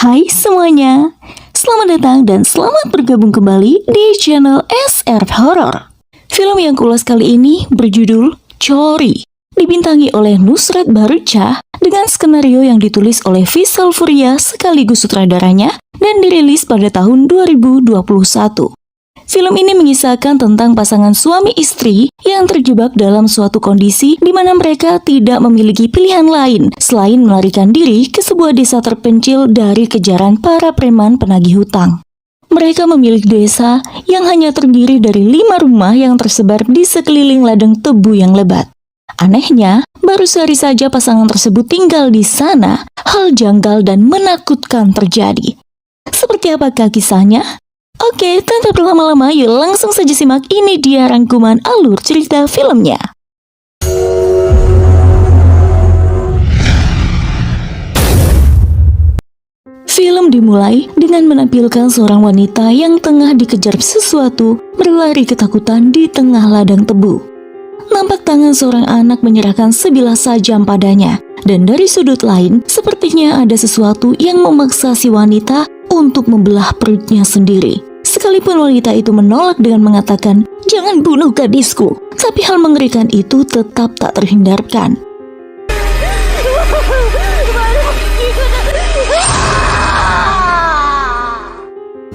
Hai semuanya, selamat datang dan selamat bergabung kembali di channel SR Horror. Film yang kulas kali ini berjudul Cori, dibintangi oleh Nusrat Bharucha dengan skenario yang ditulis oleh Faisal Fauria sekaligus sutradaranya dan dirilis pada tahun 2021. Film ini mengisahkan tentang pasangan suami istri yang terjebak dalam suatu kondisi di mana mereka tidak memiliki pilihan lain selain melarikan diri ke sebuah desa terpencil dari kejaran para preman penagih hutang. Mereka memilih desa yang hanya terdiri dari 5 rumah yang tersebar di sekeliling ladang tebu yang lebat. Anehnya, baru sehari saja pasangan tersebut tinggal di sana, hal janggal dan menakutkan terjadi. Seperti apakah kisahnya? Oke, tanpa berlama-lama, yuk langsung saja simak. Ini dia rangkuman alur cerita filmnya. Film dimulai dengan menampilkan seorang wanita yang tengah dikejar sesuatu berlari ketakutan di tengah ladang tebu. Nampak tangan seorang anak menyerahkan sebilah sajam padanya, dan dari sudut lain sepertinya ada sesuatu yang memaksa si wanita untuk membelah perutnya sendiri. Sekalipun wanita itu menolak dengan mengatakan, "Jangan bunuh gadisku," tapi hal mengerikan itu tetap tak terhindarkan.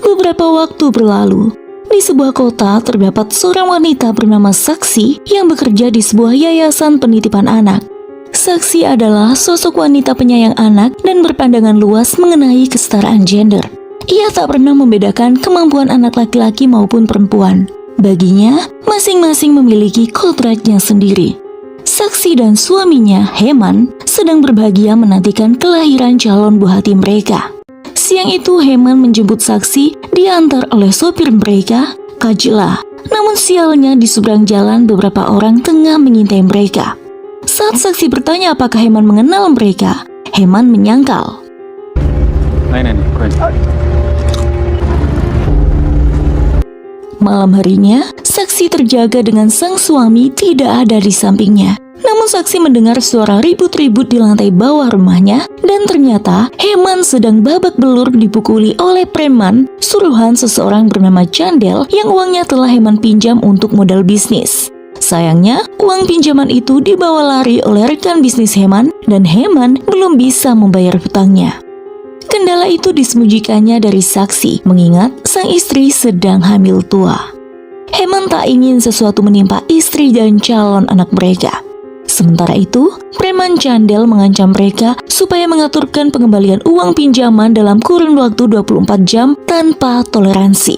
Beberapa waktu berlalu, di sebuah kota terdapat seorang wanita bernama Saksi yang bekerja di sebuah yayasan penitipan anak. Saksi adalah sosok wanita penyayang anak dan berpandangan luas mengenai kesetaraan gender. Ia tak pernah membedakan kemampuan anak laki-laki maupun perempuan. Baginya, masing-masing memiliki kodratnya sendiri. Saksi dan suaminya, Heman, sedang berbahagia menantikan kelahiran calon buah hati mereka. Siang itu, Heman menjemput Saksi diantar oleh sopir mereka, Kajla. Namun sialnya di seberang jalan beberapa orang tengah mengintai mereka. Saat Saksi bertanya apakah Heman mengenal mereka, Heman menyangkal. Malam harinya, Saksi terjaga dengan sang suami tidak ada di sampingnya. Namun Saksi mendengar suara ribut-ribut di lantai bawah rumahnya, dan ternyata Heman sedang babak belur dipukuli oleh preman suruhan seseorang bernama Chandel yang uangnya telah Heman pinjam untuk modal bisnis. Sayangnya, uang pinjaman itu dibawa lari oleh rekan bisnis Heman, dan Heman belum bisa membayar hutangnya. Kendala itu disembunyikannya dari Saksi, mengingat sang istri sedang hamil tua. Heman tak ingin sesuatu menimpa istri dan calon anak mereka. Sementara itu, preman Chandel mengancam mereka supaya mengaturkan pengembalian uang pinjaman dalam kurun waktu 24 jam tanpa toleransi.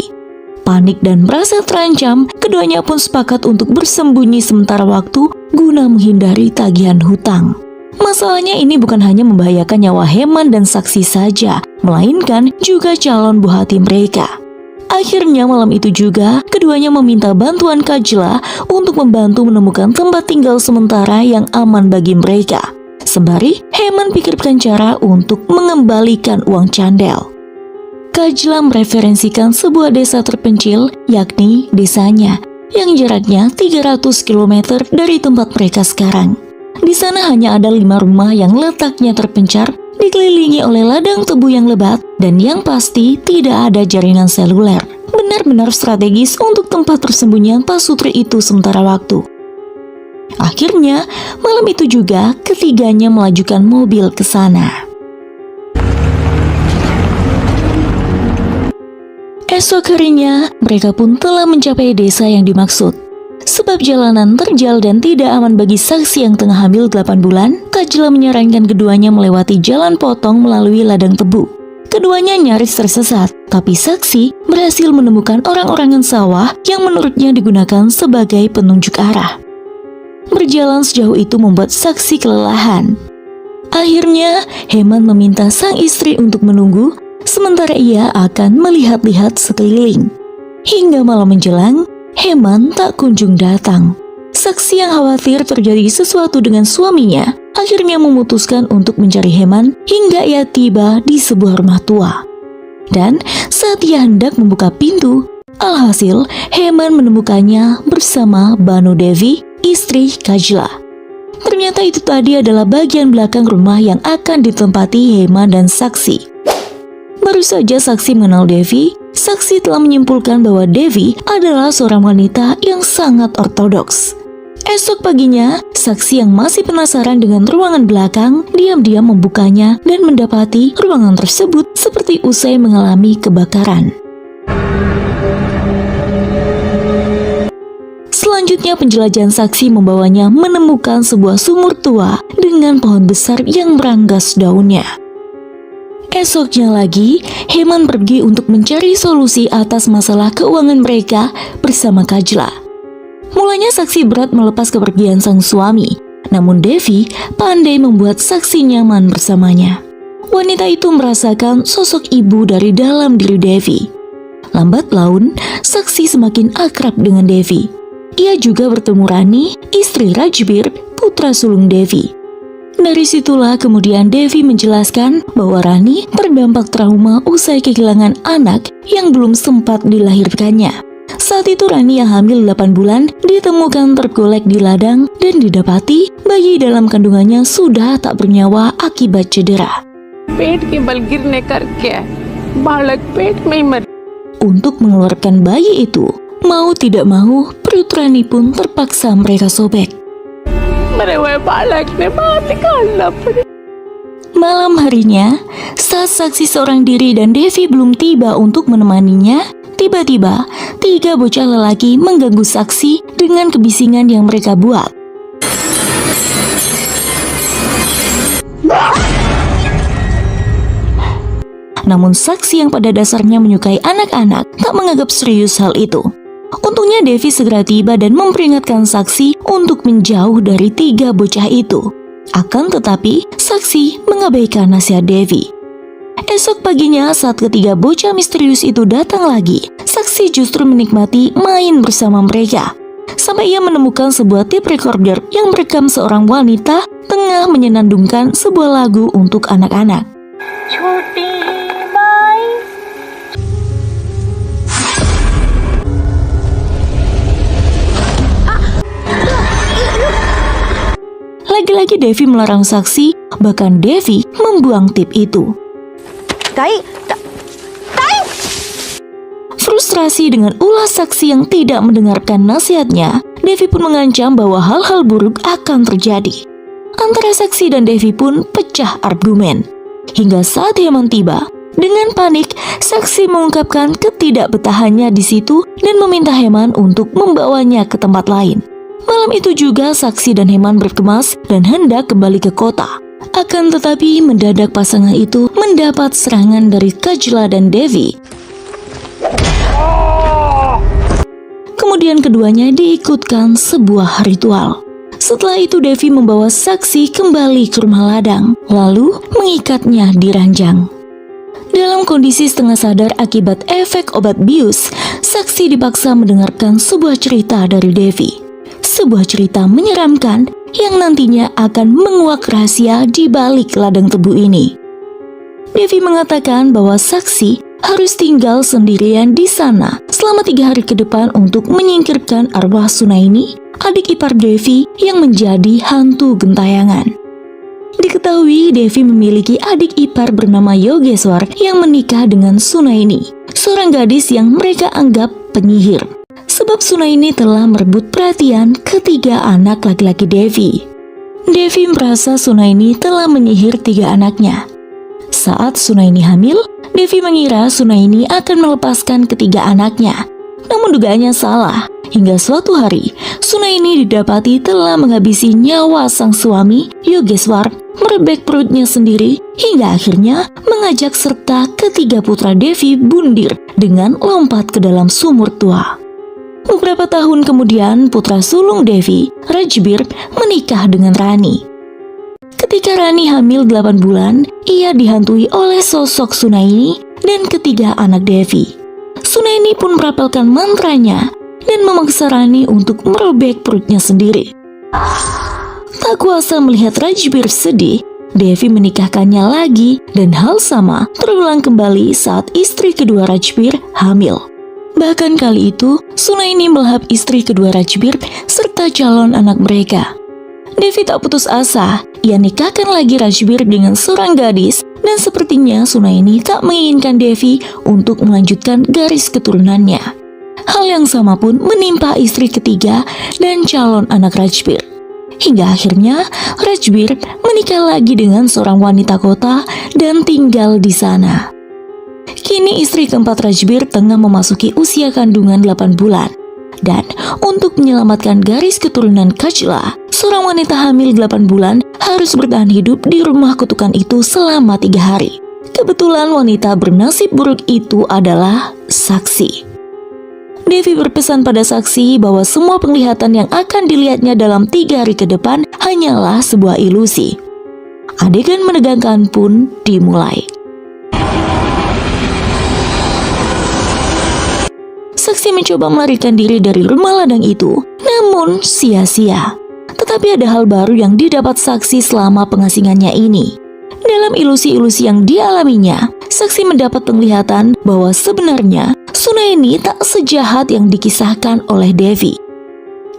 Panik dan merasa terancam, keduanya pun sepakat untuk bersembunyi sementara waktu guna menghindari tagihan hutang. Masalahnya ini bukan hanya membahayakan nyawa Heman dan Saksi saja, melainkan juga calon buah hati mereka. Akhirnya malam itu juga, keduanya meminta bantuan Kajla untuk membantu menemukan tempat tinggal sementara yang aman bagi mereka. Sembari, Heman pikirkan cara untuk mengembalikan uang Chandel. Kajla mereferensikan sebuah desa terpencil, yakni desanya, yang jaraknya 300 km dari tempat mereka sekarang. Di sana hanya ada 5 rumah yang letaknya terpencar, dikelilingi oleh ladang tebu yang lebat, dan yang pasti tidak ada jaringan seluler. Benar-benar strategis untuk tempat persembunyian pasutri itu sementara waktu. Akhirnya, malam itu juga ketiganya melajukan mobil ke sana. Esok harinya, mereka pun telah mencapai desa yang dimaksud. Sebab jalanan terjal dan tidak aman bagi Saksi yang tengah hamil 8 bulan, Kajla menyarankan keduanya melewati jalan potong melalui ladang tebu. Keduanya nyaris tersesat, tapi Saksi berhasil menemukan orang-orangan sawah yang menurutnya digunakan sebagai penunjuk arah. Berjalan sejauh itu membuat Saksi kelelahan. Akhirnya, Heman meminta sang istri untuk menunggu, sementara ia akan melihat-lihat sekeliling. Hingga malam menjelang, Heman tak kunjung datang. Saksi yang khawatir terjadi sesuatu dengan suaminya akhirnya memutuskan untuk mencari Heman hingga ia tiba di sebuah rumah tua. Dan saat ia hendak membuka pintu, alhasil Heman menemukannya bersama Banu Devi, istri Kajla. Ternyata itu tadi adalah bagian belakang rumah yang akan ditempati Heman dan Saksi. Baru saja saksi mengenal Devi, saksi telah menyimpulkan bahwa Devi adalah seorang wanita yang sangat ortodoks. Esok paginya, saksi yang masih penasaran dengan ruangan belakang diam-diam membukanya dan mendapati ruangan tersebut seperti usai mengalami kebakaran. Selanjutnya penjelajahan saksi membawanya menemukan sebuah sumur tua dengan pohon besar yang meranggas daunnya. Esoknya lagi, Heman pergi untuk mencari solusi atas masalah keuangan mereka bersama Kajla. Mulanya saksi berat melepas kepergian sang suami, namun Devi pandai membuat saksi nyaman bersamanya. Wanita itu merasakan sosok ibu dari dalam diri Devi. Lambat laun, saksi semakin akrab dengan Devi. Ia juga bertemu Rani, istri Rajbir, putra sulung Devi. Dari situlah kemudian Devi menjelaskan bahwa Rani terdampak trauma usai kehilangan anak yang belum sempat dilahirkannya. Saat itu Rani yang hamil 8 bulan ditemukan tergolek di ladang dan didapati bayi dalam kandungannya sudah tak bernyawa akibat cedera. Untuk mengeluarkan bayi itu, mau tidak mau perut Rani pun terpaksa mereka sobek. Malam harinya, saat saksi seorang diri dan Devi belum tiba untuk menemaninya, tiba-tiba 3 bocah lelaki mengganggu saksi dengan kebisingan yang mereka buat. Namun saksi yang pada dasarnya menyukai anak-anak tak menganggap serius hal itu. Untungnya Devi segera tiba dan memperingatkan saksi untuk menjauh dari 3 bocah itu. Akan tetapi, saksi mengabaikan nasihat Devi. Esok paginya saat ketiga bocah misterius itu datang lagi, saksi justru menikmati main bersama mereka. Sampai ia menemukan sebuah tape recorder yang merekam seorang wanita tengah menyenandungkan sebuah lagu untuk anak-anak. Lagi-lagi Devi melarang saksi, bahkan Devi membuang tip itu. Frustrasi dengan ulah saksi yang tidak mendengarkan nasihatnya, Devi pun mengancam bahwa hal-hal buruk akan terjadi. Antara saksi dan Devi pun pecah argumen. Hingga saat Heman tiba, dengan panik, saksi mengungkapkan ketidakbetahannya di situ dan meminta Heman untuk membawanya ke tempat lain. Malam itu juga saksi dan Heman berkemas dan hendak kembali ke kota. Akan tetapi mendadak pasangan itu mendapat serangan dari Kajla dan Devi. Kemudian keduanya diikutkan sebuah ritual. Setelah itu Devi membawa saksi kembali ke rumah ladang, lalu mengikatnya di ranjang. Dalam kondisi setengah sadar akibat efek obat bius, saksi dipaksa mendengarkan sebuah cerita dari Devi. Sebuah cerita menyeramkan yang nantinya akan menguak rahasia di balik ladang tebu ini. Devi mengatakan bahwa saksi harus tinggal sendirian di sana selama 3 hari ke depan untuk menyingkirkan arwah Sunaini, adik ipar Devi yang menjadi hantu gentayangan. Diketahui Devi memiliki adik ipar bernama Yogeswar yang menikah dengan Sunaini, seorang gadis yang mereka anggap penyihir. Sebab Sunaini telah merebut perhatian ketiga anak laki-laki Devi. Devi merasa Sunaini telah menyihir 3 anaknya. Saat Sunaini hamil, Devi mengira Sunaini akan melepaskan ketiga anaknya. Namun dugaannya salah. Hingga suatu hari, Sunaini didapati telah menghabisi nyawa sang suami, Yogeswar, merebek perutnya sendiri, hingga akhirnya mengajak serta ketiga putra Devi bundir dengan lompat ke dalam sumur tua. Beberapa tahun kemudian, putra sulung Devi, Rajbir, menikah dengan Rani. Ketika Rani hamil 8 bulan, ia dihantui oleh sosok Sunaini dan ketiga anak Devi. Sunaini pun merapalkan mantranya dan memaksa Rani untuk merobek perutnya sendiri. Tak kuasa melihat Rajbir sedih, Devi menikahkannya lagi dan hal sama terulang kembali saat istri kedua Rajbir hamil. Bahkan kali itu, Sunaini melahap istri kedua Rajbir serta calon anak mereka. Devi tak putus asa, ia nikahkan lagi Rajbir dengan seorang gadis Dan sepertinya Sunaini tak menginginkan Devi untuk melanjutkan garis keturunannya. Hal yang sama pun menimpa istri ketiga dan calon anak Rajbir. Hingga akhirnya Rajbir menikah lagi dengan seorang wanita kota dan tinggal di sana. Kini istri keempat Rajbir tengah memasuki usia kandungan 8 bulan. Dan untuk menyelamatkan garis keturunan Kajla, seorang wanita hamil 8 bulan harus bertahan hidup di rumah kutukan itu selama 3 hari. Kebetulan wanita bernasib buruk itu adalah Saksi. Devi berpesan pada Saksi bahwa semua penglihatan yang akan dilihatnya dalam 3 hari ke depan hanyalah sebuah ilusi. Adegan menegangkan pun dimulai. Saksi mencoba melarikan diri dari rumah ladang itu, namun sia-sia. Tetapi ada hal baru yang didapat Saksi selama pengasingannya ini. Dalam ilusi-ilusi yang dialaminya, Saksi mendapat penglihatan bahwa sebenarnya Sunaini tak sejahat yang dikisahkan oleh Devi.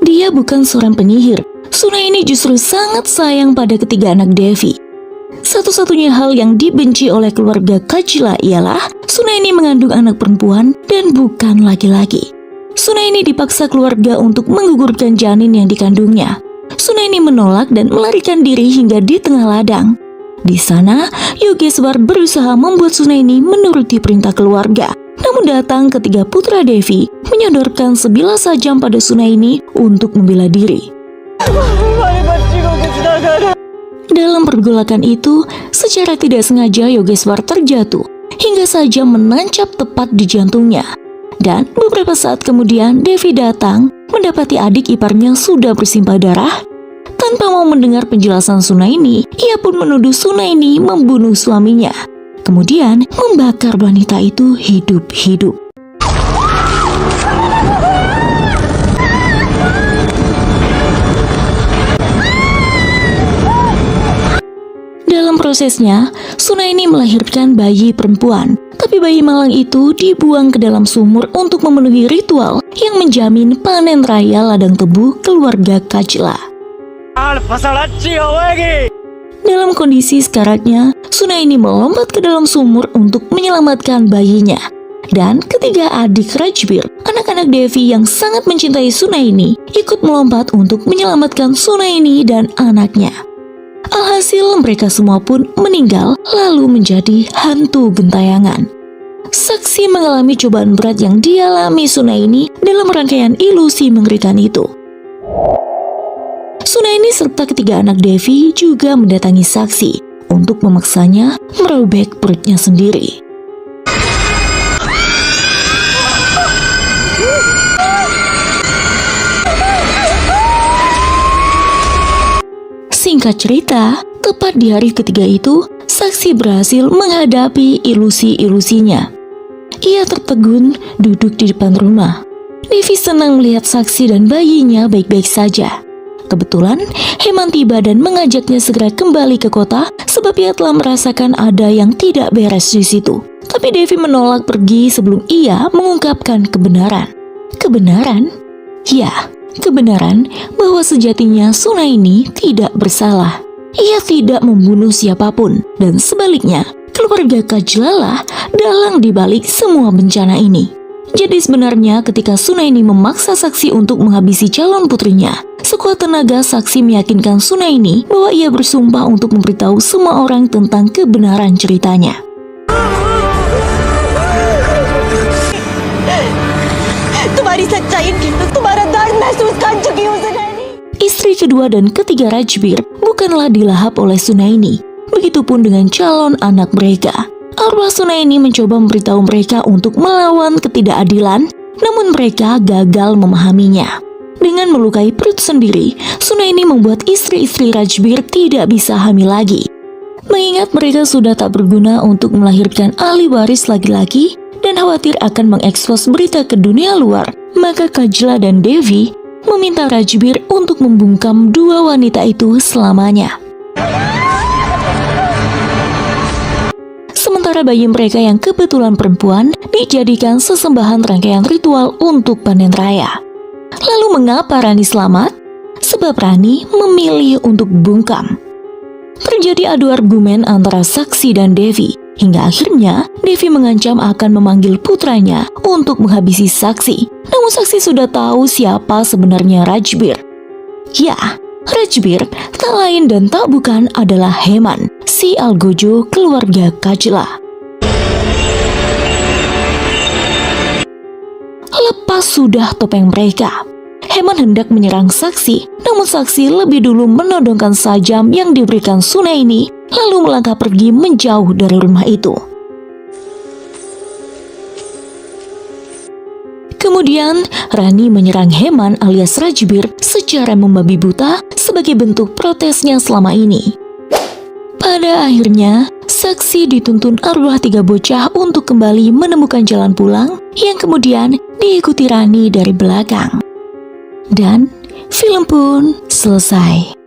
Dia bukan seorang penyihir. Sunaini justru sangat sayang pada ketiga anak Devi. Satu-satunya hal yang dibenci oleh keluarga Kajla ialah Sunaini mengandung anak perempuan dan bukan laki-laki. Sunaini dipaksa keluarga untuk menggugurkan janin yang dikandungnya. Sunaini menolak dan melarikan diri hingga di tengah ladang. Di sana, Yogeswar berusaha membuat Sunaini menuruti perintah keluarga. Namun datang ketiga putra Devi menyodorkan sebilah sajam pada Sunaini untuk membela diri. Dalam pergolakan itu, secara tidak sengaja Yogeswar terjatuh hingga saja menancap tepat di jantungnya. Dan beberapa saat kemudian Devi datang mendapati adik iparnya sudah bersimpah darah. Tanpa mau mendengar penjelasan Sunaini, ia pun menuduh Sunaini membunuh suaminya. Kemudian membakar wanita itu hidup-hidup. Dalam prosesnya, Sunaini melahirkan bayi perempuan. Tapi bayi malang itu dibuang ke dalam sumur untuk memenuhi ritual yang menjamin panen raya ladang tebu keluarga Kajla. Dalam kondisi sekaratnya, Sunaini melompat ke dalam sumur untuk menyelamatkan bayinya. Dan ketiga adik Rajbir, anak-anak Devi yang sangat mencintai Sunaini, ikut melompat untuk menyelamatkan Sunaini dan anaknya. Alhasil mereka semua pun meninggal lalu menjadi hantu gentayangan. Saksi mengalami cobaan berat yang dialami Sunaini dalam rangkaian ilusi mengerikan itu. Sunaini serta ketiga anak Devi juga mendatangi Saksi untuk memaksanya merobek perutnya sendiri. Singkat cerita, tepat di hari ketiga itu, Saksi berhasil menghadapi ilusi-ilusinya. Ia tertegun duduk di depan rumah. Devi senang melihat Saksi dan bayinya baik-baik saja. Kebetulan, Heman tiba dan mengajaknya segera kembali ke kota sebab ia telah merasakan ada yang tidak beres di situ. Tapi Devi menolak pergi sebelum ia mengungkapkan kebenaran. Kebenaran? Ya, kebenaran bahwa sejatinya Sunaini tidak bersalah. Ia tidak membunuh siapapun dan sebaliknya, keluarga Kajla lah dalang dibalik semua bencana ini. Jadi sebenarnya ketika Sunaini memaksa Saksi untuk menghabisi calon putrinya, sekuat tenaga Saksi meyakinkan Sunaini bahwa ia bersumpah untuk memberitahu semua orang tentang kebenaran ceritanya. Istri kedua dan ketiga Rajbir bukanlah dilahap oleh Sunaini. Begitupun dengan calon anak mereka. Arwah Sunaini mencoba memberitahu mereka untuk melawan ketidakadilan, namun mereka gagal memahaminya. Dengan melukai perut sendiri, Sunaini membuat istri-istri Rajbir tidak bisa hamil lagi. Mengingat mereka sudah tak berguna untuk melahirkan ahli waris laki-laki dan khawatir akan mengekspos berita ke dunia luar, maka Kajla dan Devi meminta Rajbir untuk membungkam dua wanita itu selamanya. Sementara bayi mereka yang kebetulan perempuan dijadikan sesembahan rangkaian ritual untuk panen raya. Lalu mengapa Rani selamat? Sebab Rani memilih untuk bungkam. Terjadi adu argumen antara saksi dan Devi, hingga akhirnya Devi mengancam akan memanggil putranya untuk menghabisi saksi. Namun saksi sudah tahu siapa sebenarnya Rajbir. Ya, Rajbir tak lain dan tak bukan adalah Heman, si algojo keluarga Kajla. Lepas sudah topeng mereka, Heman hendak menyerang saksi, namun saksi lebih dulu menodongkan sajam yang diberikan Sunaini, lalu melangkah pergi menjauh dari rumah itu. Kemudian Rani menyerang Heman alias Rajbir secara membabi buta sebagai bentuk protesnya selama ini. Pada akhirnya, saksi dituntun arwah 3 bocah untuk kembali menemukan jalan pulang yang kemudian diikuti Rani dari belakang. Dan film pun selesai.